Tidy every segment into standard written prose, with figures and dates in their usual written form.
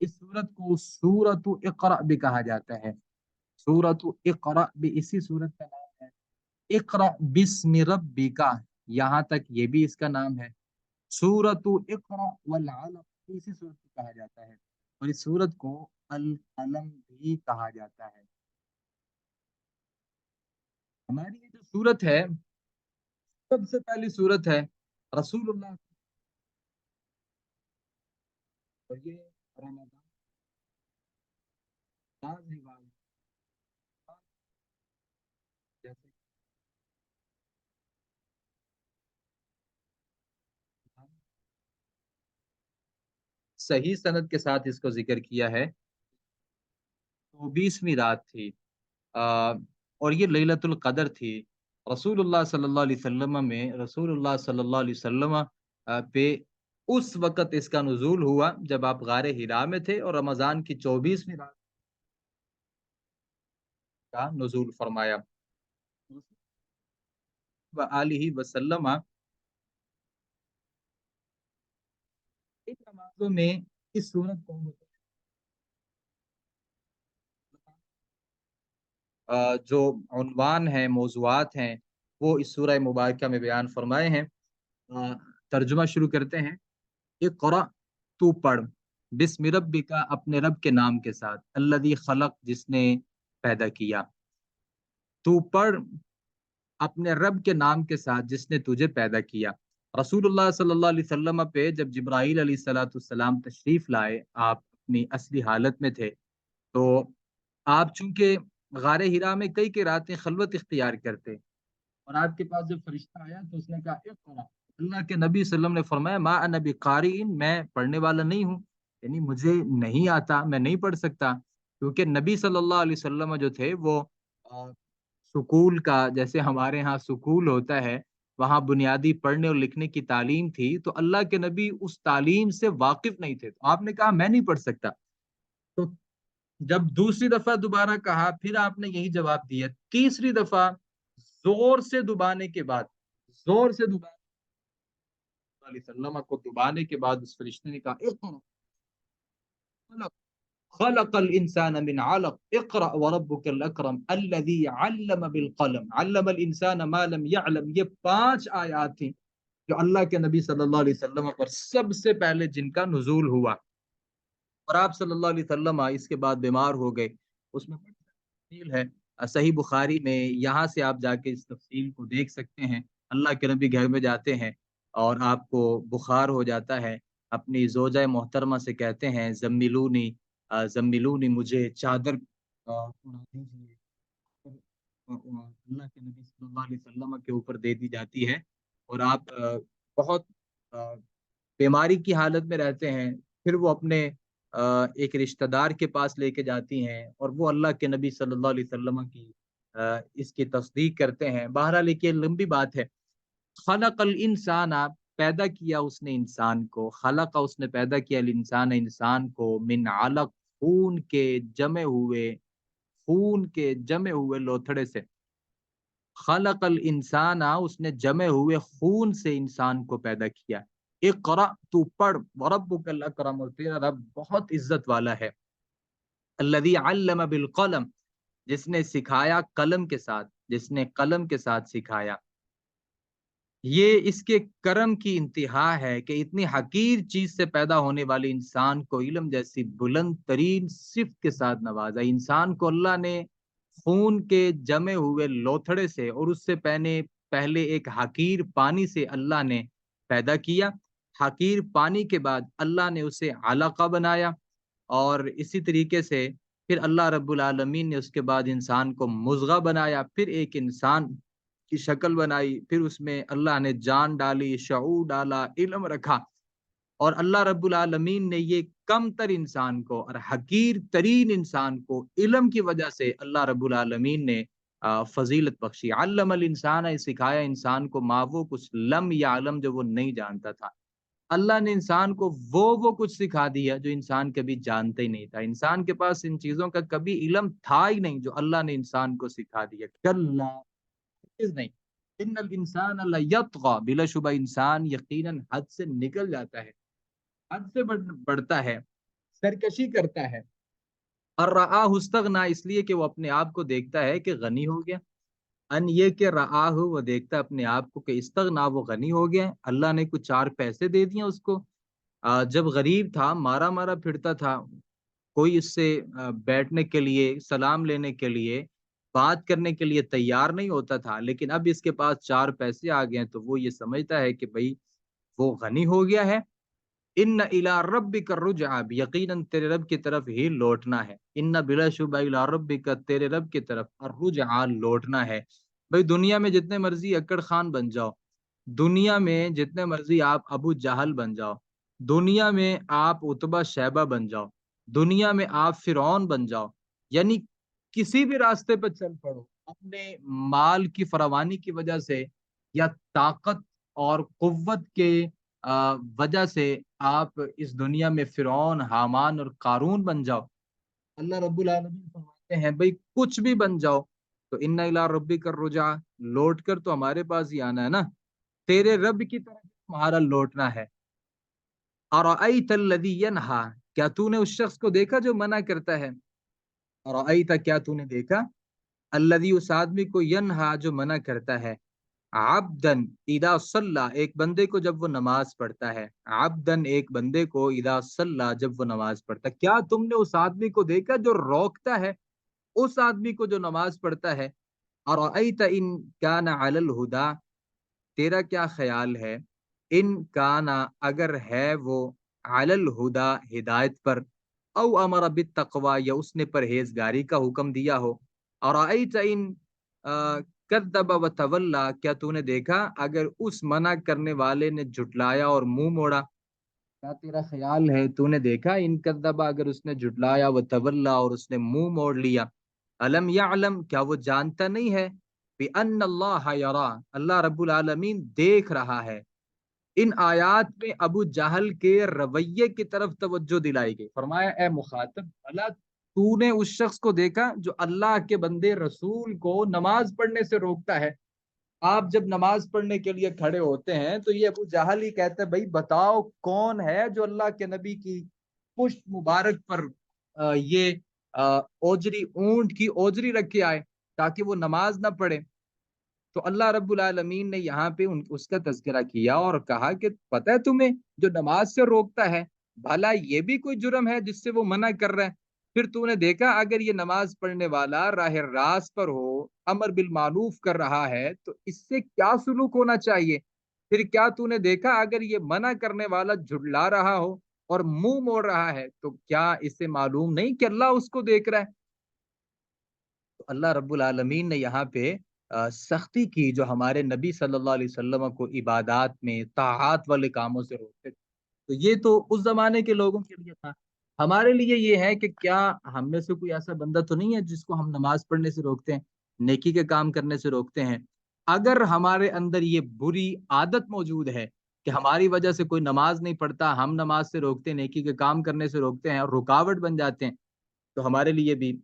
इस सूरत को सूरत इक़रा भी कहा जाता है। सूरत इक़रा भी इसी सूरत का नाम है। इक़रा बिस्मि रब्बिका, यहाँ तक ये भी इसका नाम है। सूरत इक़रा वल अलम, इसी सूरत को कहा जाता है। और इस सूरत को अल कलम भी कहा जाता है। हमारी ये जो सूरत है, सबसे पहली सूरत है रसूलुल्लाह। और ये रमजान रिवाज, जैसे सही सनद के साथ इसको जिक्र किया है। तो 20वीं रात थी। आ, और ये लैलतुल कदर थी। रसूलुल्लाह सल्लल्लाहु अलैहि वसल्लम पे उस वक़्त इसका नुज़ूल हुआ जब आप गारे हिरा में थे, और रमज़ान की 24वीं रात का नुज़ूल फरमाया। व आलिहि वसल्लम इन नमाजों में इस सूरत को जो उन्वान है, मौज़ूआत हैं, वो इस सूरह मुबारका में बयान फरमाए हैं। अ, तर्जुमा शुरू करते हैं। इक़रा, तू पढ़, बिस्मि रब्बिका, अपने रब के नाम के साथ, अल्लज़ी खलक, जिसने पैदा किया। तू पढ़ अपने रब के नाम के साथ जिसने तुझे पैदा किया। रसूलुल्लाह सल्लल्लाहु अलैहि वसल्लम पे जब जिब्राईल अलैहिस्सलाम तशरीफ लाए, आप अपनी असली हालत में थे। तो आप चूंकि गारे हिरा में कई की रातें खलवत इख्तियार करते, और आपके पास जब फरिश्ता आया तो उसने कहा इक़रा। अल्लाह के नबी सल्लल्लाहु अलैहि वसल्लम ने फरमाया मा अना बिक़ारिइन, मैं पढ़ने वाला नहीं हूँ, यानी मुझे नहीं आता, मैं नहीं पढ़ सकता। क्योंकि नबी सल्लल्लाहु अलैहि वसल्लम जो थे वो अ, सुकूल का, जैसे हमारे यहाँ सुकूल होता है, वहाँ बुनियादी पढ़ने और लिखने की तालीम थी, तो अल्लाह के नबी उस तालीम से वाकिफ नहीं थे। तो आपने कहा मैं नहीं पढ़ सकता। तो जब दूसरी दफा दोबारा कहा, फिर आपने यही जवाब दिया। तीसरी दफा जोर से दुबाने के बाद, जोर से दुबाने सल्लम को दुबाने के बाद उस फरिश्ते ने कहा इक़रा, खलक़ल इंसान मिन अलक़, इक़रा व रब्बुकल अकरम अल्लज़ी अल्लम बिल क़लम अल्लमल इंसान मा लम यअलम। ये 5 आयत थी जो अल्लाह के नबी सल्लल्लाहु अलैहि वसल्लम पर सबसे पहले जिनका नुज़ूल हुआ। और आप सल्लल्लाहु अलैहि वसल्लम इसके बाद बीमार हो गए। उसमें तफसील है सही बुखारी में, यहाँ से आप जाके इस तफसील को देख सकते हैं। अल्लाह के नबी घर में जाते हैं और आपको बुखार हो जाता है, अपनी ज़ोजा मोहतरमा से कहते हैं ज़म्मिलूनी, ज़म्मिलूनी, मुझे चादर उड़ा दीजिए। अल्लाह के नबी सल्लल्लाहु अलैहि वसल्लम के ऊपर दे दी जाती है। और आप बहुत अ, बीमारी की हालत में रहते हैं। फिर वो अपने एक रिश्तेदार के पास लेके जाती हैं, और वो अल्लाह के नबी सल्लल्लाहु अलैहि वसल्लम की इसकी तस्दीक करते हैं। बहरहाल एक ये लंबी बात है। खलकल इंसान, आप पैदा किया उसने इंसान को, खलका उसने पैदा किया इंसान, इंसान को, मिन अलक, खून के जमे हुए लोथड़े से। खलकल इंसाना, उसने जमे हुए खून से इंसान को पैदा किया। इक़रा, तू पढ़, व रब्बुकल अकरम, और तेरा रब बहुत इज्जत वाला है। अल्लज़ी अल्लम बिल कलम, जिसने सिखाया कलम के साथ, जिसने कलम के साथ सिखाया। ये इसके करम की इंतहा है कि इतनी हकीर चीज से पैदा होने वाले इंसान को इल्म जैसी बुलंद तरीन सिफ्त के साथ नवाजा। इंसान को अल्लाह ने खून के जमे हुए लोथड़े से, और उससे पहले पहले एक हकीर पानी से अल्लाह ने पैदा किया। हकीर पानी के बाद अल्लाह ने उसे अलका बनाया, और इसी तरीके से फिर अल्लाह रब्बुल आलमीन ने उसके बाद इंसान को मुज़ग़ा बनाया, फिर एक इंसान की शक्ल बनाई, फिर उसमें अल्लाह ने जान डाली, शऊर डाला, इल्म रखा। और अल्लाह रब्बुल आलमीन ने ये कम तर इंसान को और हकीर तरीन इंसान को इल्म की वजह से अल्लाह रब्बुल आलमीन ने फजीलत बख्शी। अल्लमल इंसान, सिखाया इंसान को मा वो कुछ, लम या आलम, जो वो नहीं जानता था। अल्लाह ने इंसान को वो कुछ सिखा दिया जो इंसान कभी जानता ही नहीं था। इंसान के पास इन चीजों का कभी इल्म था ही नहीं, जो अल्लाह ने इंसान को सिखा दिया। कल्ला, हरगिज़ नहीं। इन्नल इंसान लयतग़ा, बिलाशुबा इंसान यकीनन हद से निकल जाता है, हद से बढ़ता है। سرکشی کرتا ہے، اور رآہ استغنا اس لیے کہ وہ اپنے آپ کو دیکھتا ہے کہ غنی ہو گیا، ان یہ کہ رآہ وہ دیکھتا ہے اپنے آپ کو کہ استغنا وہ غنی ہو گیا، اللہ نے کچھ 4 پیسے دے دیے اس کو۔ جب غریب تھا مارا مارا پھرتا تھا، کوئی اس سے بیٹھنے کے لیے، سلام لینے کے لیے، بات کرنے کے لیے تیار نہیں ہوتا تھا، لیکن اب اس کے پاس 4 پیسے آ گئے ہیں تو وہ یہ سمجھتا ہے کہ بھائی وہ غنی ہو گیا ہے۔ ان الی ربک الرجعی، یقیناً تیرے رب کی طرف ہی لوٹنا ہے، ان بلا شبہ الی ربک، تیرے رب کی طرف الرجعی لوٹنا ہے۔ بھائی دنیا میں جتنے مرضی اکڑ خان بن جاؤ، دنیا میں جتنے مرضی آپ ابو جہل بن جاؤ، دنیا میں آپ عتبہ شیبہ بن جاؤ، دنیا میں آپ فرعون بن جاؤ، یعنی کسی بھی راستے پہ چل پڑو، اپنے مال کی فراوانی کی وجہ سے یا طاقت اور قوت کے وجہ سے آپ اس دنیا میں فرعون، حامان اور قارون بن جاؤ، اللہ رب العالمین فرماتے ہیں بھائی کچھ بھی بن جاؤ تو ان الی ربک الرجع، لوٹ کر تو ہمارے پاس ہی آنا ہے نا، تیرے رب کی طرف تمہارا لوٹنا ہے۔ ارأیت الذی ینہا، کیا تو نے اس شخص کو دیکھا جو منع کرتا ہے؟ ارأیت، کیا تو نے دیکھا؟ الذی، اس آدمی کو، ینہا جو منع کرتا ہے، عبدن اذا صلی، ایک بندے کو جب وہ نماز پڑھتا ہے، عبدن ایک بندے کو، اذا صلی جب وہ نماز پڑھتا ہے۔ کیا تم نے اس آدمی کو دیکھا جو روکتا ہے اس آدمی کو جو نماز پڑھتا ہے؟ ارأیت ان کان علی الہدی، تیرا کیا خیال ہے، ان کانا اگر ہے وہ، علی الہدی ہدایت پر، او امر بالتقوی یا اس نے پرہیزگاری کا حکم دیا ہو، اور رأیت ان کذب وتولی، کیا تو نے دیکھا اگر اس منع کرنے والے نے جھٹلایا اور منہ موڑا؟ کیا تیرا خیال ہے، تو نے دیکھا ان کذب، اگر اس نے جھٹلایا، وتولی اور اس نے منہ موڑ لیا، الم یعلم، کیا وہ جانتا نہیں ہے، بأن اللہ یرا، اللہ رب العالمین دیکھ رہا ہے۔ ان آیات میں ابو جہل کے رویے کی طرف توجہ دلائی گئی، فرمایا اے مخاطب، بھلا تو نے اس شخص کو دیکھا جو اللہ کے بندے رسول کو نماز پڑھنے سے روکتا ہے؟ آپ جب نماز پڑھنے کے لیے کھڑے ہوتے ہیں تو یہ ابو جہل ہی کہتا ہے بھائی بتاؤ کون ہے جو اللہ کے نبی کی پشت مبارک پر یہ اوجری، اونٹ کی اوجری رکھ کے آئے تاکہ وہ نماز نہ پڑھے۔ تو اللہ رب العالمین نے یہاں پہ اس کا تذکرہ کیا اور کہا کہ پتہ ہے تمہیں جو نماز سے روکتا ہے، بھلا یہ بھی کوئی جرم ہے جس سے وہ منع کر رہا ہے؟ پھر تو نے دیکھا اگر یہ نماز پڑھنے والا راہ راست پر ہو، امر بالمعروف کر رہا ہے تو اس سے کیا سلوک ہونا چاہیے؟ پھر کیا تو نے دیکھا اگر یہ منع کرنے والا جھٹلا رہا ہو اور منہ موڑ رہا ہے تو کیا اس سے معلوم نہیں کہ اللہ اس کو دیکھ رہا ہے؟ تو اللہ رب العالمین نے یہاں پہ سختی کی جو ہمارے نبی صلی اللہ علیہ وسلم کو عبادات میں، طاعات والے کاموں سے روکتے تھے۔ تو یہ تو اس زمانے کے لوگوں کے لیے تھا، ہمارے لیے یہ ہے کہ کیا ہم میں سے کوئی ایسا بندہ تو نہیں ہے جس کو ہم نماز پڑھنے سے روکتے ہیں، نیکی کے کام کرنے سے روکتے ہیں؟ اگر ہمارے اندر یہ بری عادت موجود ہے کہ ہماری وجہ سے کوئی نماز نہیں پڑھتا، ہم نماز سے روکتے ہیں، نیکی کے کام کرنے سے روکتے ہیں اور رکاوٹ بن جاتے ہیں، تو ہمارے لیے بھی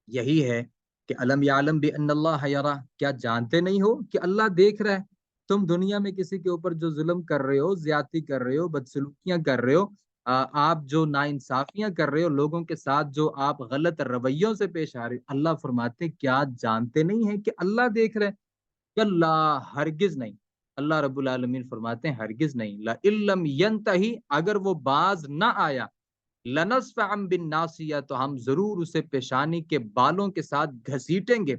یہی ہے کہ الم یعلم بان اللہ یرا، کیا جانتے نہیں ہو کہ اللہ دیکھ رہا ہے؟ تم دنیا میں کسی کے اوپر جو ظلم کر رہے ہو، زیادتی کر رہے ہو، بدسلوکیاں کر رہے ہو، آپ جو ناانصافیاں کر رہے ہو، لوگوں کے ساتھ جو آپ غلط رویوں سے پیش آ رہے ہو، اللہ فرماتے ہیں کیا جانتے نہیں ہیں کہ اللہ دیکھ رہے؟ کہ اللہ ہرگز نہیں، اللہ رب العالمین فرماتے ہیں ہرگز نہیں، لئن لم ینتہی، اگر وہ باز نہ آیا، لنصفعا بالناصیہ، تو ہم ضرور اسے پیشانی کے بالوں کے ساتھ گھسیٹیں گے،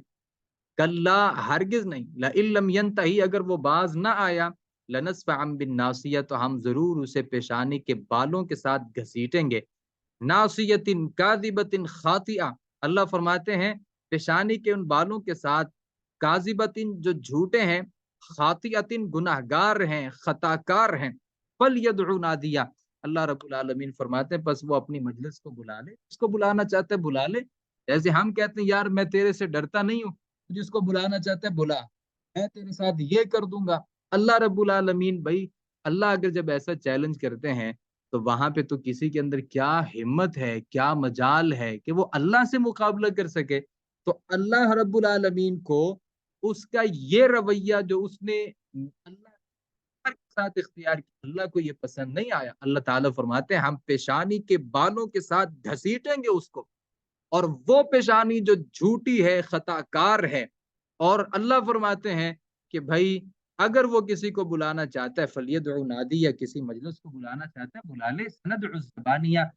کلا ہرگز نہیں، لئن لم ینتہی، اگر وہ باز نہ آیا، لنصفعا بالناصیہ، تو ہم ضرور اسے پیشانی کے بالوں کے ساتھ گھسیٹیں گے، ناصیۃ کاذبۃ خاطئہ، اللہ فرماتے ہیں پیشانی کے ان بالوں کے ساتھ، کاذبۃ جو جھوٹے ہیں، خاطئۃ گناہگار ہیں، خطا کار ہیں، فلیدعو نادیہ، اللہ رب العالمین فرماتے ہیں پس وہ اپنی مجلس کو بلا لے، اس کو بلانا چاہتے ہیں بلا لے، جیسے ہم کہتے ہیں یار میں تیرے سے ڈرتا نہیں ہوں، جس کو بلانا چاہتے ہیں بلا، میں تیرے ساتھ یہ کر دوں گا۔ اللہ رب العالمین، بھائی اللہ اگر جب ایسا چیلنج کرتے ہیں تو وہاں پہ تو کسی کے اندر کیا ہمت ہے، کیا مجال ہے کہ وہ اللہ سے مقابلہ کر سکے؟ تو اللہ رب العالمین کو اس کا یہ رویہ جو اس نے اللہ साथ इख्तियार किया, अल्लाह को ये पसंद नहीं आया। अल्लाह ताला फरमाते हैं हम पेशानी के बालों के साथ घसीटेंगे उसको, और वो पेशानी जो झूठी है, खताकार है। और अल्लाह फरमाते हैं कि भाई अगर वो किसी को बुलाना चाहता है, फलियदउ नादी, या किसी मजलिस को बुलाना चाहता है बुला ले, सनदउ ज़बानिया,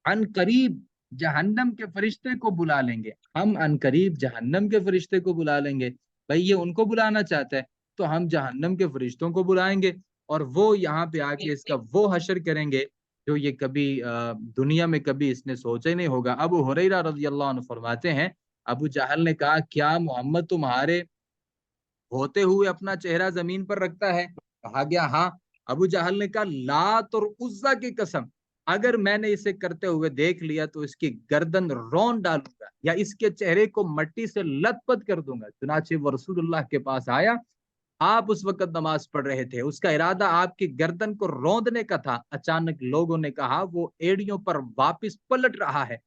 अन करीब जहन्नम के फरिश्ते को बुला लेंगे, हम अन करीब जहन्नम के फरिश्ते को बुला लेंगे। भाई ये उनको बुलाना चाहता है तो हम जहन्नम के फरिश्तों को बुलाएंगे, और वो यहाँ पे आके इसका वो हशर करेंगे जो ये कभी दुनिया में कभी इसने सोचा ही नहीं होगा। अबू हुरैरा रज़ी अल्लाह अन्हु फरमाते हैं, अबू जहल ने कहा क्या मोहम्मद तुम्हारे होते हुए अपना चेहरा जमीन पर रखता है? कहा गया हाँ। अबू जहल ने कहा लात और उज्जा की कसम, अगर मैंने इसे करते हुए देख लिया तो इसकी गर्दन रौन डालूंगा या इसके चेहरे को मट्टी से लथपथ कर दूंगा। चुनाचे वो रसूलुल्लाह के पास आया, आप उस वक्त नमाज पढ़ रहे थे, उसका इरादा आपकी गर्दन को रौंदने का था। अचानक लोगों ने कहा वो एड़ियों पर वापस पलट रहा है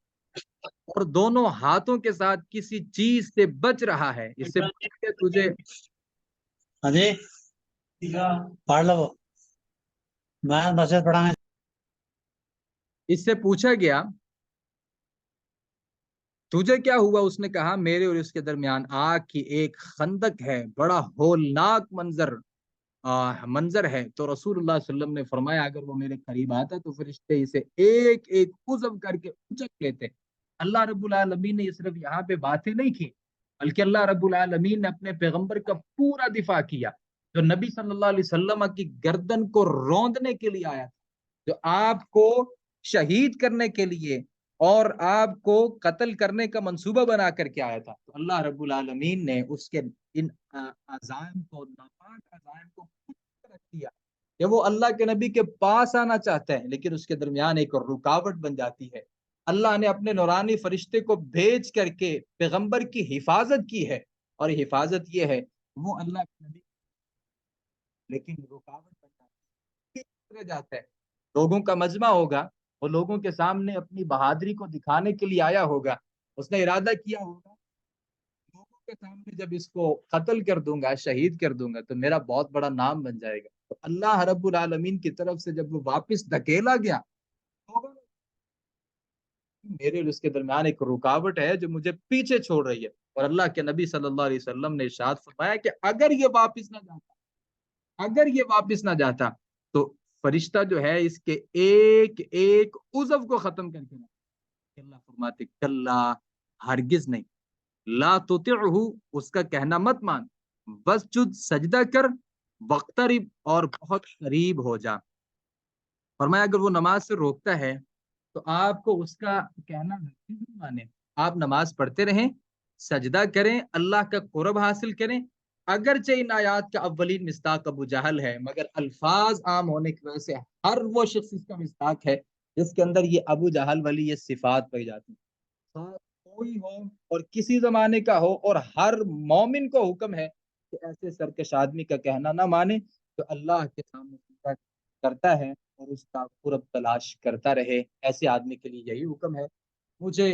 और दोनों हाथों के साथ किसी चीज से बच रहा है। इससे तुझे अरे पढ़ लो, मैं मस्जिद पढ़ाने। इससे पूछा गया तुझे क्या हुआ? उसने कहा मेरे और उसके दरमियान आग की एक खंदक है, बड़ा होलनाक मंजर है। तो रसूलुल्लाह सल्लल्लाहु अलैहि वसल्लम ने फरमाया अगर वो मेरे करीब आता तो फरिश्ते इसे एक एक उज़व करके उचक लेते। अल्लाह रब्बुल आलमीन ने ये सिर्फ यहाँ पे बातें नहीं की, बल्कि अल्लाह रब्बुल आलमीन ने अपने पैगंबर का पूरा दिफा किया, जो नबी सल्लल्लाहु अलैहि वसल्लम की गर्दन को रौंदने के लिए आया था, जो आपको शहीद करने के लिए और आपको कत्ल करने का मंसूबा बना करके आया था। तो अल्लाह रब्बुल आलमीन ने उसके इन अज़ाइम को, नापाक अज़ाइम को रख दिया कि वो अल्लाह के नबी के पास आना चाहता है, लेकिन उसके दरमियान एक रुकावट बन जाती है। अल्लाह ने अपने नूरानी फरिश्ते को भेज करके पैगंबर की हिफाजत की है, और हिफाजत ये है वो अल्लाह के नबी, लेकिन रुकावट बन जाती है, रह जाता है। लोगों का मजमा होगा, वो लोगों के सामने अपनी बहादुरी को दिखाने के लिए आया होगा, उसने इरादा किया होगा लोगों के सामने जब इसको कत्ल कर दूंगा, शहीद कर दूंगा तो मेरा बहुत बड़ा नाम बन जाएगा। तो अल्लाह रब्बुल आलमीन की तरफ से जब वो वापस धकेला गया, लोगों ने मेरे और उसके दरमियान एक रुकावट है जो मुझे पीछे छोड़ रही है। और अल्लाह के नबी सल्लल्लाहु अलैहि वसल्लम ने इरशाद फरमाया कि अगर ये वापस ना जाता, अगर ये वापस ना जाता तो फरिश्ता जो है इसके एक एक उज़व को खत्म करके ना। अल्लाह फरमाते कल्ला, हरगिज नहीं, ला तुतिअहु, उसका कहना मत मान, वस्जुद, सजदा कर, वक्तरिब, और बहुत करीब हो जा। फरमाया अगर वो नमाज से रोकता है तो आपको उसका कहना नहीं माने, आप नमाज पढ़ते रहें, सजदा करें, अल्लाह का कुर्ब हासिल करें। अगरचे इन आयात का अव्वलीन मिस्ताक अबू जहल है, मगर अल्फाज आम होने की वजह से हर वो शख्स इसका मिस्ताक है जिसके अंदर ये अबू जहल वाली ये सिफात पाई जाती है। हाँ, कोई हो और किसी जमाने का हो, और हर मोमिन को हुक्म है कि ऐसे सरकश आदमी का कहना ना माने, तो अल्लाह के सामने सिजदा करता है और उसका कुर्ब तलाश करता रहे। ऐसे आदमी के लिए यही हुक्म है। मुझे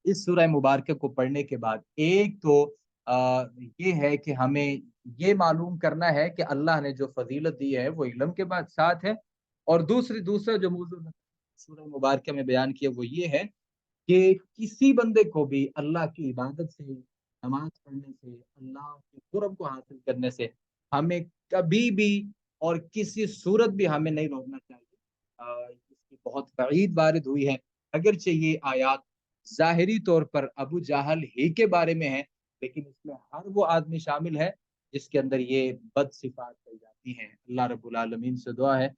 इस सूरह मुबारक को पढ़ने के बाद एक तो ये है कि हमें ये मालूम करना है कि अल्लाह ने जो फजीलत दी है वो इल्म के बाद साथ है, और दूसरा जो मौजूद सूरह मुबारक में बयान किया वो ये है कि किसी बंदे को भी अल्लाह की इबादत से, नमाज पढ़ने से, अल्लाह के कुर्ब को हासिल करने से हमें कभी भी और किसी सूरत भी हमें नहीं रोकना चाहिए। इसकी बहुत वईद वारिद हुई है। अगरचे ये आयात ज़ाहिरी तौर पर अबू जाहल ही के बारे में है, लेकिन इसमें हर वो आदमी शामिल है जिसके अंदर ये बद सिफात पाई जाती हैं। अल्लाह रब्बुल आलमीन से दुआ है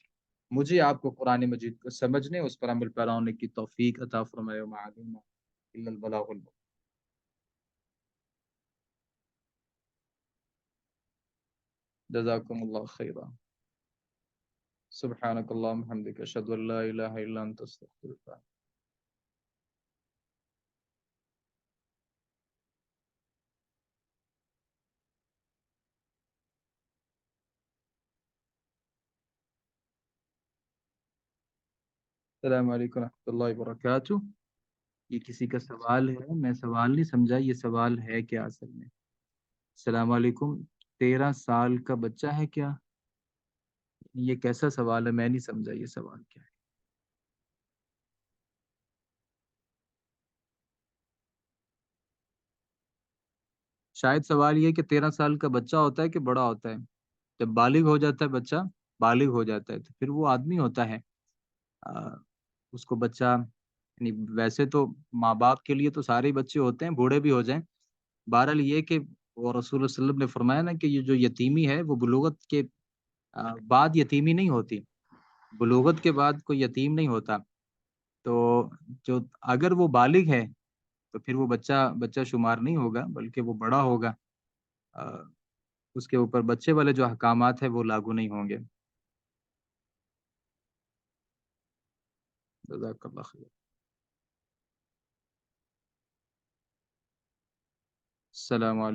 मुझे आपको कुरान मजीद को समझने, उस पर अमल पैरा होने की तौफीक अता फरमाए। मा अलैना इल्लल बलागुल मुबीन। जज़ाकुमुल्लाह खैरा। सुब्हानकल्लाहुम्मा हम्दिका अशहदु अल्ला इलाहा इल्ला अंता अस्तगफिरुका। अस्सलामु अलैकुम रहमतुल्लाहि व बरकातुहू। ये किसी का सवाल है, मैं सवाल नहीं समझा ये सवाल है क्या असल में। अस्सलामु अलैकुम, 13 साल का बच्चा है क्या? یہ کیسا سوال ہے؟ میں نہیں سمجھا یہ سوال کیا ہے. شاید سوال یہ کہ 13 سال کا بچہ ہوتا ہے کہ بڑا ہوتا ہے؟ جب بالغ ہو جاتا ہے بچہ، بالغ ہو جاتا ہے تو پھر وہ آدمی ہوتا ہے. آ، اس کو بچہ، یعنی ویسے تو ماں باپ کے لیے تو سارے ہی بچے ہوتے ہیں، بوڑھے بھی ہو جائیں. بہرحال یہ کہ وہ رسول اللہ صلی اللہ علیہ وسلم نے فرمایا نا کہ یہ جو یتیمی ہے وہ بلوغت کے بعد یتیمی نہیں ہوتی. بلوغت کے بعد کوئی یتیم نہیں ہوتا. تو جو اگر وہ بالغ ہے تو پھر وہ بچہ بچہ شمار نہیں ہوگا، بلکہ وہ بڑا ہوگا. آ، اس کے اوپر بچے والے جو احکامات ہیں وہ لاگو نہیں ہوں گے. جزاک اللہ خیر. السلام علیکم.